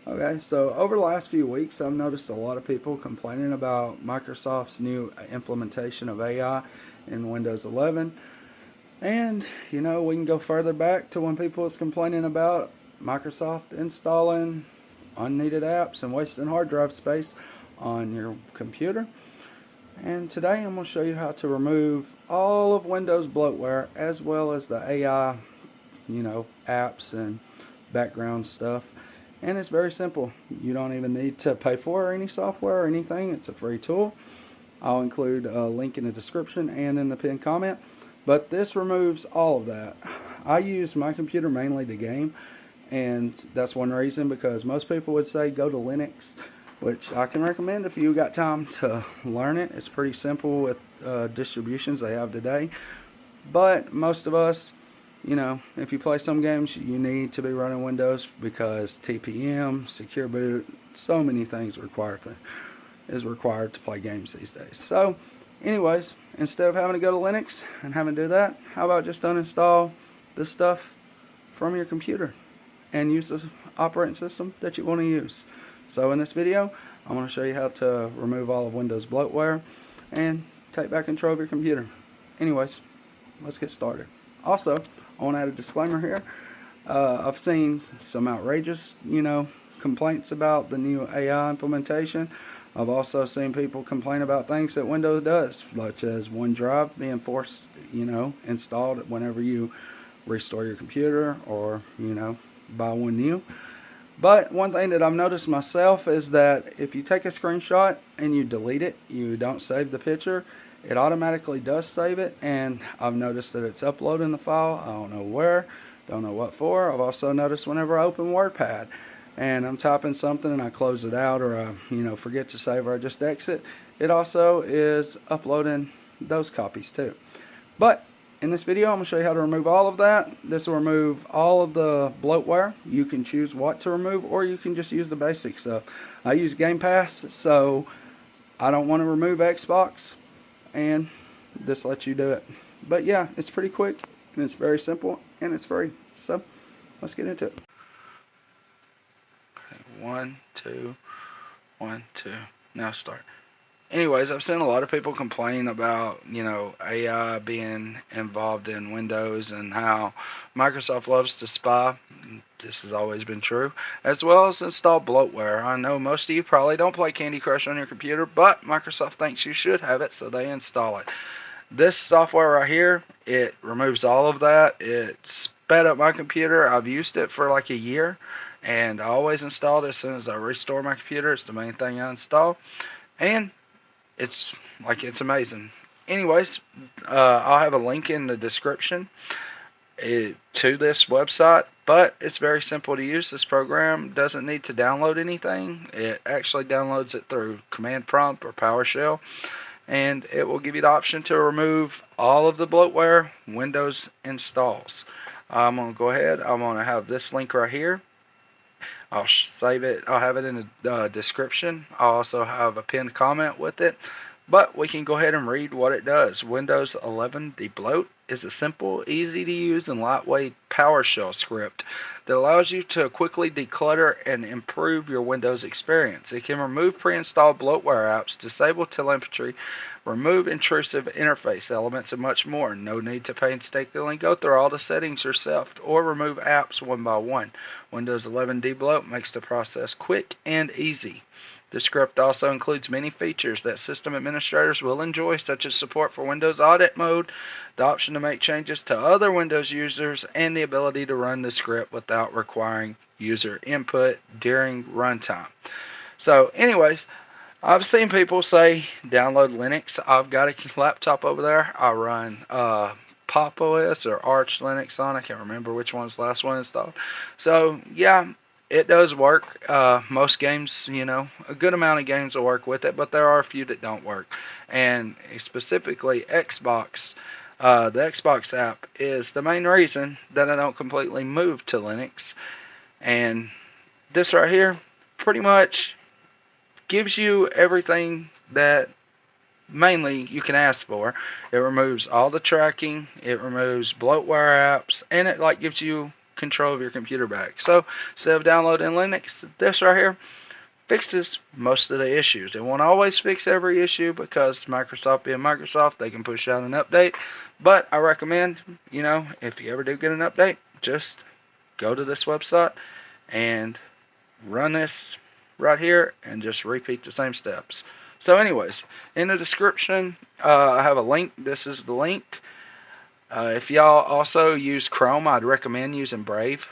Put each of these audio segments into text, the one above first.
Okay, so over the last few weeks, I've noticed a lot of people complaining about Microsoft's new implementation of AI in Windows 11. And, we can go further back to when people was complaining about Microsoft installing unneeded apps and wasting hard drive space on your computer. And today I'm going to show you how to remove all of Windows bloatware as well as the AI, apps and background stuff. And it's very simple. You don't even need to pay for any software or anything. It's a free tool. I'll include a link in the description and in the pinned comment. But this removes all of that. I use my computer mainly to game, and that's one reason, because most people would say go to Linux, which I can recommend if you got time to learn it. It's pretty simple with distributions they have today. But most of us, if you play some games, you need to be running Windows because TPM, secure boot, so many things is required to play games these days. So, anyways, instead of having to go to Linux and having to do that, how about just uninstall this stuff from your computer and use the operating system that you want to use. So in this video, I'm going to show you how to remove all of Windows bloatware and take back control of your computer. Anyways, let's get started. Also, I want to add a disclaimer here. I've seen some outrageous, complaints about the new AI implementation. I've also seen people complain about things that Windows does, such as OneDrive being forced, installed whenever you restore your computer or, buy one new. But one thing that I've noticed myself is that if you take a screenshot and you delete it, you don't save the picture, it automatically does save it, and I've noticed that it's uploading the file. I don't know where, don't know what for. I've also noticed whenever I open WordPad and I'm typing something and I close it out, or I forget to save, or I just exit, it also is uploading those copies too. But in this video, I'm going to show you how to remove all of that. This will remove all of the bloatware. You can choose what to remove, or you can just use the basic stuff. I use Game Pass, so I don't want to remove Xbox, and this lets you do it. But yeah, it's pretty quick, and it's very simple, and it's free. So let's get into it. Okay, 1, 2, 1, 2. Now start. Anyways, I've seen a lot of people complain about, AI being involved in Windows and how Microsoft loves to spy. This has always been true, as well as install bloatware. I know most of you probably don't play Candy Crush on your computer, but Microsoft thinks you should have it, so they install it. This software right here, it removes all of that. It sped up my computer. I've used it for like a year, and I always install it as soon as I restore my computer. It's the main thing I install, and it's amazing. Anyways, I'll have a link in the description to this website, but it's very simple to use. This program doesn't need to download anything. It actually downloads it through Command Prompt or PowerShell, and it will give you the option to remove all of the bloatware Windows installs. I'm going to go ahead. I'm going to have this link right here. I'll save it. I'll have it in the description. I'll also have a pinned comment with it. But we can go ahead and read what it does. Windows 11 Debloat is a simple, easy to use, and lightweight PowerShell script that allows you to quickly declutter and improve your Windows experience. It can remove pre-installed bloatware apps, disable telemetry, remove intrusive interface elements, and much more. No need to painstakingly go through all the settings yourself or remove apps one by one. Windows 11 Debloat makes the process quick and easy. The script also includes many features that system administrators will enjoy, such as support for Windows Audit Mode, the option to make changes to other Windows users, and the ability to run the script without requiring user input during runtime. So anyways, I've seen people say download Linux. I've got a laptop over there. I run Pop OS or Arch Linux on. I can't remember which one's the last one installed. So yeah, it does work. Most games, a good amount of games will work with it, but there are a few that don't work. And specifically Xbox, the Xbox app is the main reason that I don't completely move to Linux. And this right here pretty much gives you everything that mainly you can ask for. It removes all the tracking, it removes bloatware apps, and it gives you control of your computer back. So instead of downloading Linux, this right here fixes most of the issues. It won't always fix every issue because Microsoft being Microsoft, they can push out an update. But I recommend, if you ever do get an update, just go to this website and run this right here and just repeat the same steps. So anyways, in the description, I have a link. This is the link. If y'all also use Chrome, I'd recommend using Brave.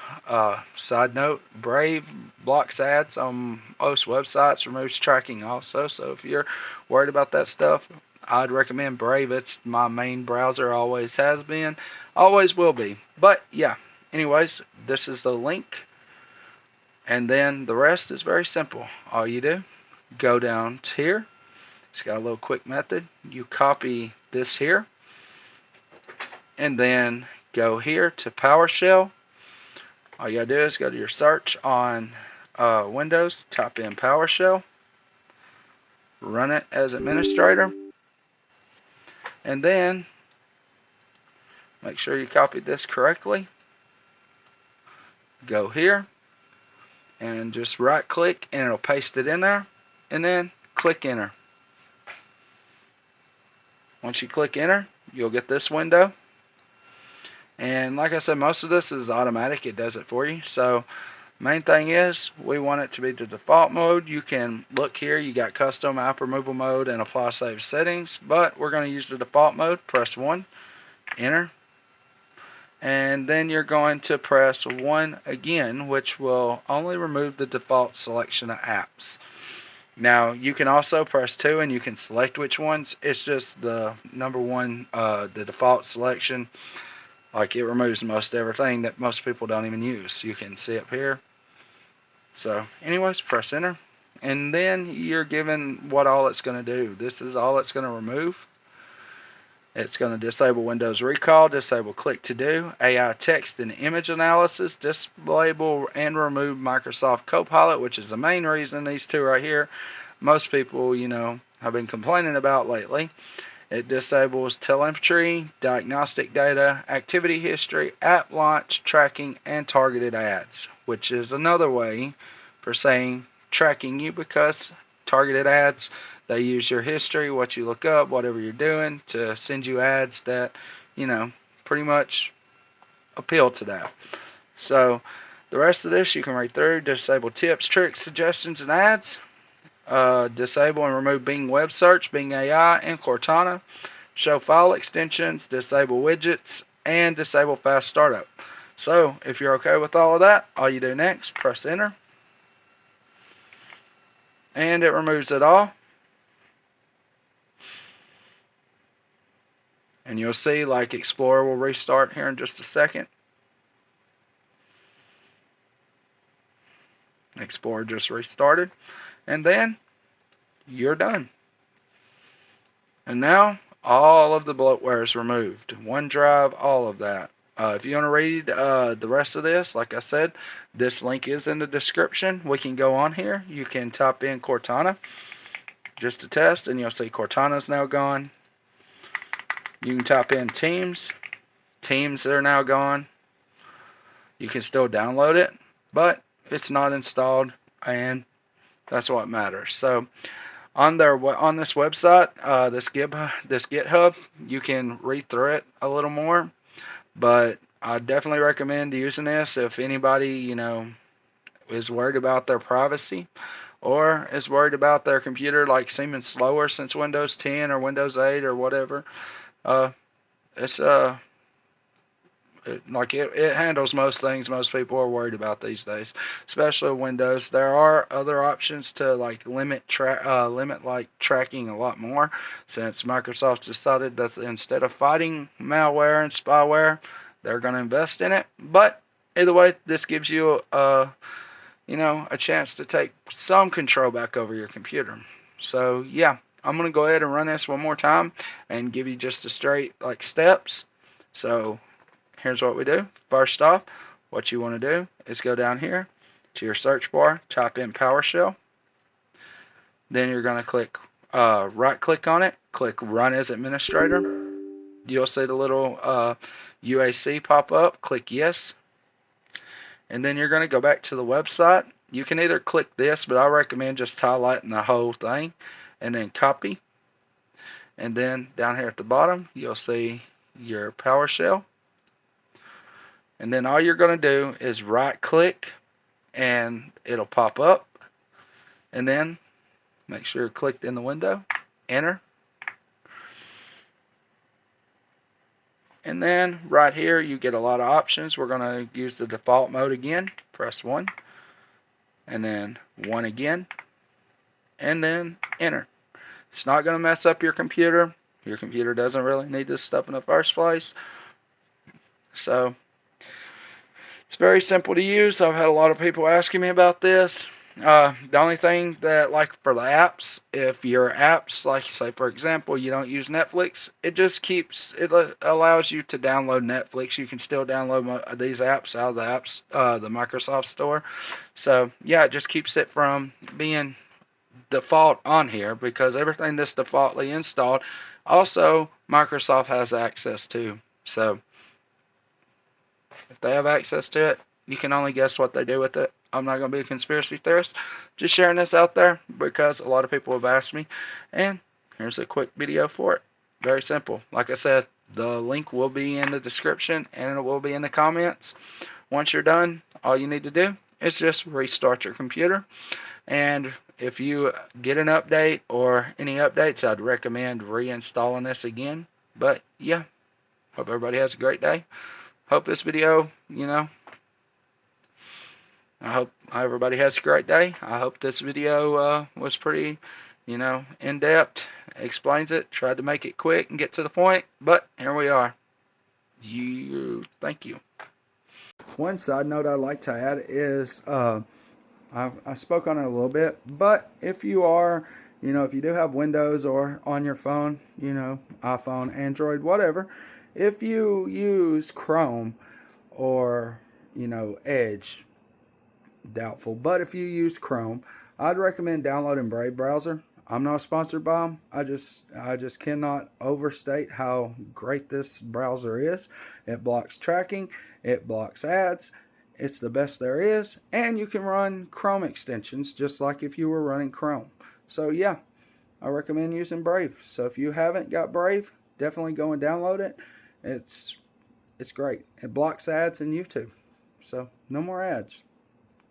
Side note, Brave blocks ads on most websites, removes tracking also. So if you're worried about that stuff, I'd recommend Brave. It's my main browser, always has been, always will be. But yeah, anyways, this is the link. And then the rest is very simple. All you do, go down to here. It's got a little quick method. You copy this here. And then go here to PowerShell. All you gotta do is go to your search on Windows, type in PowerShell, run it as administrator, and then make sure you copied this correctly. Go here and just right click and it'll paste it in there, and then click enter. Once you click enter, you'll get this window. And like I said, most of this is automatic. It does it for you. So main thing is we want it to be the default mode. You can look here. You got custom app removal mode and apply save settings. But we're going to use the default mode. Press 1. Enter. And then you're going to press 1 again, which will only remove the default selection of apps. Now you can also press 2 and you can select which ones. It's just the number one, the default selection. Like it removes most everything that most people don't even use. You can see up here. So anyways, press enter. And then you're given what all it's going to do. This is all it's going to remove. It's going to disable Windows Recall, disable Click to Do, AI text and image analysis, disable and remove Microsoft Copilot, which is the main reason these two right here, most people, have been complaining about lately. It disables telemetry, diagnostic data, activity history, app launch, tracking, and targeted ads, which is another way for saying tracking you, because targeted ads, they use your history, what you look up, whatever you're doing, to send you ads that, pretty much appeal to that. So the rest of this you can read through. Disable tips, tricks, suggestions, and ads. Disable and remove Bing Web Search, Bing AI, and Cortana. Show file extensions, disable widgets, and disable fast startup. So if you're okay with all of that, all you do next, press enter. And it removes it all. And you'll see like Explorer will restart here in just a second. Explorer just restarted. And then you're done. And now all of the bloatware is removed. OneDrive, all of that. If you want to read the rest of this, like I said, this link is in the description. We can go on here. You can type in Cortana just to test, and you'll see Cortana's now gone. You can type in Teams. Teams are now gone. You can still download it, but it's not installed, and that's what matters. So on this website, this GitHub, you can read through it a little more. But I definitely recommend using this if anybody, is worried about their privacy or is worried about their computer like seeming slower since Windows 10 or Windows 8 or whatever. It handles most things most people are worried about these days, especially Windows. There are other options to limit tracking a lot more, since Microsoft decided that instead of fighting malware and spyware, they're going to invest in it. But either way, this gives you a chance to take some control back over your computer. So yeah, I'm going to go ahead and run this one more time and give you just a straight steps. So here's what we do. First off, what you want to do is go down here to your search bar, type in PowerShell. Then you're going to click right click on it, click Run as Administrator. You'll see the little UAC pop up. Click Yes. and then you're going to go back to the website. You can either click this, but I recommend just highlighting the whole thing, and then copy. And then down here at the bottom, you'll see your PowerShell. And then all you're going to do is right click and it'll pop up. And then make sure you're clicked in the window, enter. And then right here you get a lot of options. We're going to use the default mode again. Press 1 and then 1 again and then enter. It's not going to mess up your computer. Your computer doesn't really need this stuff in the first place. So it's very simple to use. I've had a lot of people asking me about this. The only thing that, like for the apps, if your apps, like say for example, you don't use Netflix, it allows you to download Netflix. You can still download these apps out of the Microsoft Store. So yeah, it just keeps it from being default on here, because everything that's defaultly installed, also Microsoft has access to. So if they have access to it, you can only guess what they do with it. I'm not going to be a conspiracy theorist. Just sharing this out there because a lot of people have asked me. And here's a quick video for it. Very simple. Like I said, the link will be in the description and it will be in the comments. Once you're done, all you need to do is just restart your computer. And if you get an update or any updates, I'd recommend reinstalling this again. But yeah, hope everybody has a great day. Hope this video, I hope everybody has a great day. I hope this video was pretty, in-depth. Explains it. Tried to make it quick and get to the point, but here we are. Thank you. One side note I'd like to add is I spoke on it a little bit, but if you are, if you do have Windows or on your phone, iPhone, Android, whatever, if you use Chrome or, Edge, doubtful, but if you use Chrome, I'd recommend downloading Brave browser. I'm not sponsored by them. I just cannot overstate how great this browser is. It blocks tracking, it blocks ads. It's the best there is, and you can run Chrome extensions just like if you were running Chrome. So yeah, I recommend using Brave. So if you haven't got Brave, definitely go and download it. It's great. It blocks ads in YouTube. So no more ads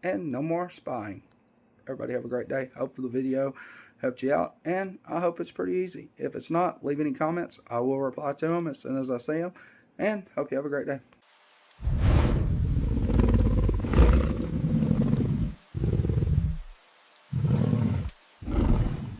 and no more spying. Everybody have a great day. Hope the video helped you out, and I hope it's pretty easy. If it's not, leave any comments. I will reply to them as soon as I see them, and hope you have a great day.